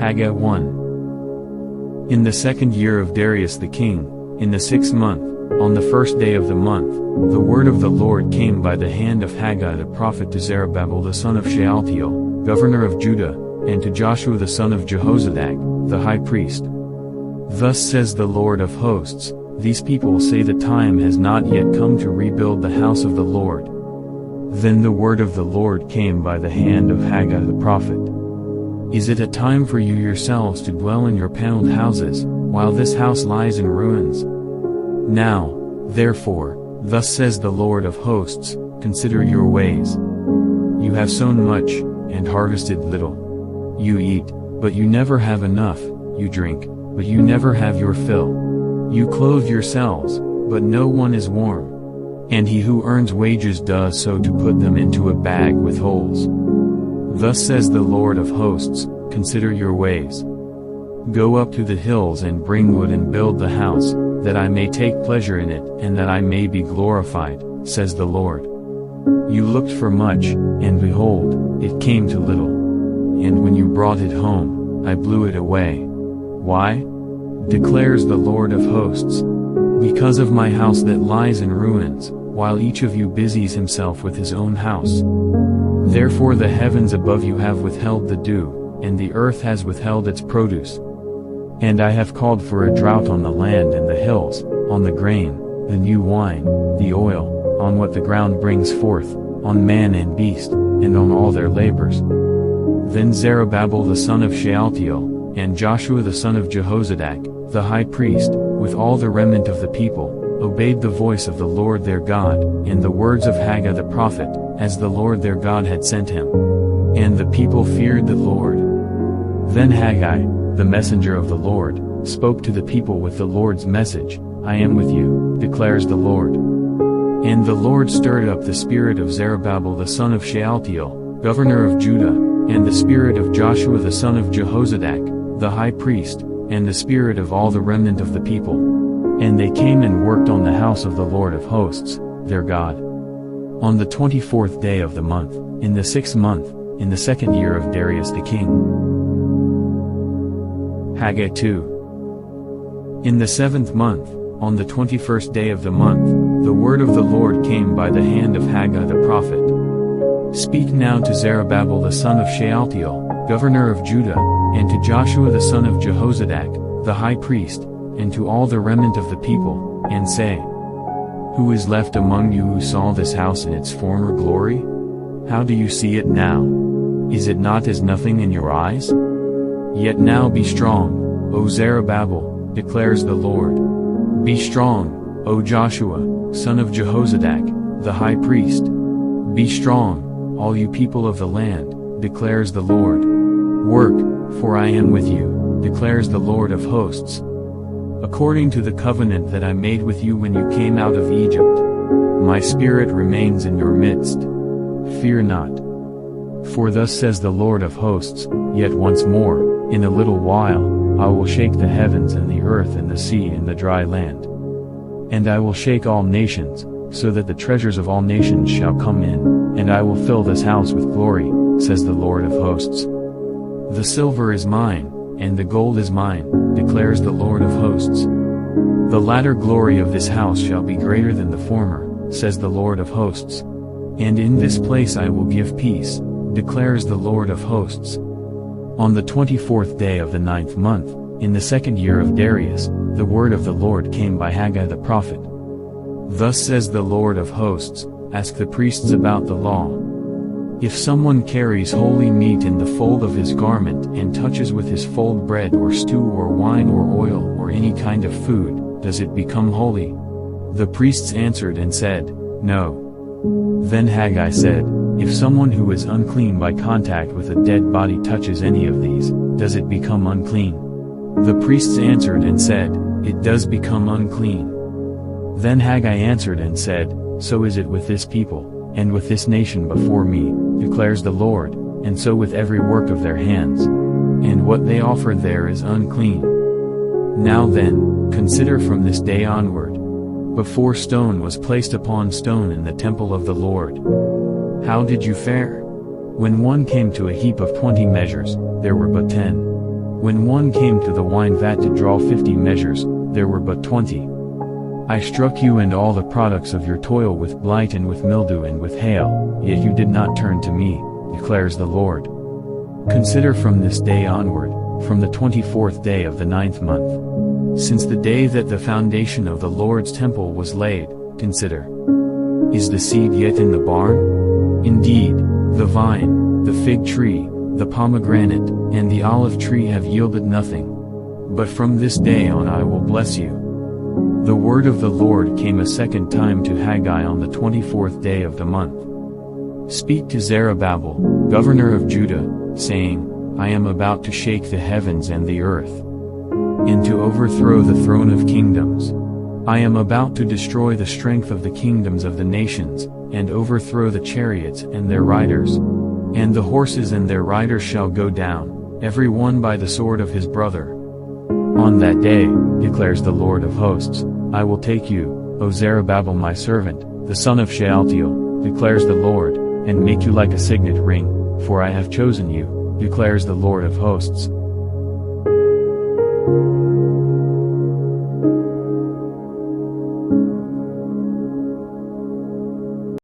Haggai 1. In the 2nd year of Darius the king, in the 6th month, on the 1st day of the month, the word of the Lord came by the hand of Haggai the prophet to Zerubbabel the son of Shealtiel, governor of Judah, and to Joshua the son of Jehozadak, the high priest. Thus says the Lord of hosts, these people say the time has not yet come to rebuild the house of the Lord. Then the word of the Lord came by the hand of Haggai the prophet. Is it a time for you yourselves to dwell in your paneled houses, while this house lies in ruins? Now, therefore, thus says the Lord of hosts, consider your ways. You have sown much, and harvested little. You eat, but you never have enough, you drink, but you never have your fill. You clothe yourselves, but no one is warm. And he who earns wages does so to put them into a bag with holes. Thus says the Lord of hosts, consider your ways. Go up to the hills and bring wood and build the house, that I may take pleasure in it and that I may be glorified, says the Lord. You looked for much, and behold, it came to little. And when you brought it home, I blew it away. Why? Declares the Lord of hosts. Because of my house that lies in ruins, while each of you busies himself with his own house. Therefore the heavens above you have withheld the dew, and the earth has withheld its produce. And I have called for a drought on the land and the hills, on the grain, the new wine, the oil, on what the ground brings forth, on man and beast, and on all their labors. Then Zerubbabel the son of Shealtiel, and Joshua the son of Jehozadak, the high priest, with all the remnant of the people, obeyed the voice of the Lord their God, and the words of Haggai the prophet, as the Lord their God had sent him. And the people feared the Lord. Then Haggai, the messenger of the Lord, spoke to the people with the Lord's message, I am with you, declares the Lord. And the Lord stirred up the spirit of Zerubbabel the son of Shealtiel, governor of Judah, and the spirit of Joshua the son of Jehozadak, the high priest, and the spirit of all the remnant of the people. And they came and worked on the house of the Lord of hosts, their God. On the 24th day of the month, in the 6th month, in the 2nd year of Darius the king. Haggai 2. In the 7th month, on the 21st day of the month, the word of the Lord came by the hand of Haggai the prophet. Speak now to Zerubbabel the son of Shealtiel, governor of Judah, and to Joshua the son of Jehozadak, the high priest, and to all the remnant of the people, and say, Who is left among you who saw this house in its former glory? How do you see it now? Is it not as nothing in your eyes? Yet now be strong, O Zerubbabel, declares the Lord. Be strong, O Joshua, son of Jehozadak, the high priest. Be strong, all you people of the land, declares the Lord. Work, for I am with you, declares the Lord of hosts. According to the covenant that I made with you when you came out of Egypt. My spirit remains in your midst. Fear not. For thus says the Lord of hosts, yet once more, in a little while, I will shake the heavens and the earth and the sea and the dry land. And I will shake all nations, so that the treasures of all nations shall come in, and I will fill this house with glory, says the Lord of hosts. The silver is mine, and the gold is mine, declares the Lord of hosts. The latter glory of this house shall be greater than the former, says the Lord of hosts. And in this place I will give peace, declares the Lord of hosts. On the 24th day of the 9th month, in the 2nd year of Darius, the word of the Lord came by Haggai the prophet. Thus says the Lord of hosts, ask the priests about the law. If someone carries holy meat in the fold of his garment and touches with his fold bread or stew or wine or oil or any kind of food, does it become holy? The priests answered and said, No. Then Haggai said, If someone who is unclean by contact with a dead body touches any of these, does it become unclean? The priests answered and said, It does become unclean. Then Haggai answered and said, So is it with this people, and with this nation before me, declares the Lord, and so with every work of their hands. And what they offer there is unclean. Now then, consider from this day onward. Before stone was placed upon stone in the temple of the Lord. How did you fare? When one came to a heap of 20 measures, there were but 10. When one came to the wine vat to draw 50 measures, there were but 20. I struck you and all the products of your toil with blight and with mildew and with hail, yet you did not turn to me, declares the Lord. Consider from this day onward, from the 24th day of the 9th month. Since the day that the foundation of the Lord's temple was laid, consider. Is the seed yet in the barn? Indeed, the vine, the fig tree, the pomegranate, and the olive tree have yielded nothing. But from this day on I will bless you. The word of the Lord came a second time to Haggai on the 24th day of the month. Speak to Zerubbabel, governor of Judah, saying, I am about to shake the heavens and the earth, and to overthrow the throne of kingdoms. I am about to destroy the strength of the kingdoms of the nations, and overthrow the chariots and their riders. And the horses and their riders shall go down, every one by the sword of his brother. On that day, declares the Lord of hosts, I will take you, O Zerubbabel my servant, the son of Shealtiel, declares the Lord, and make you like a signet ring, for I have chosen you, declares the Lord of hosts.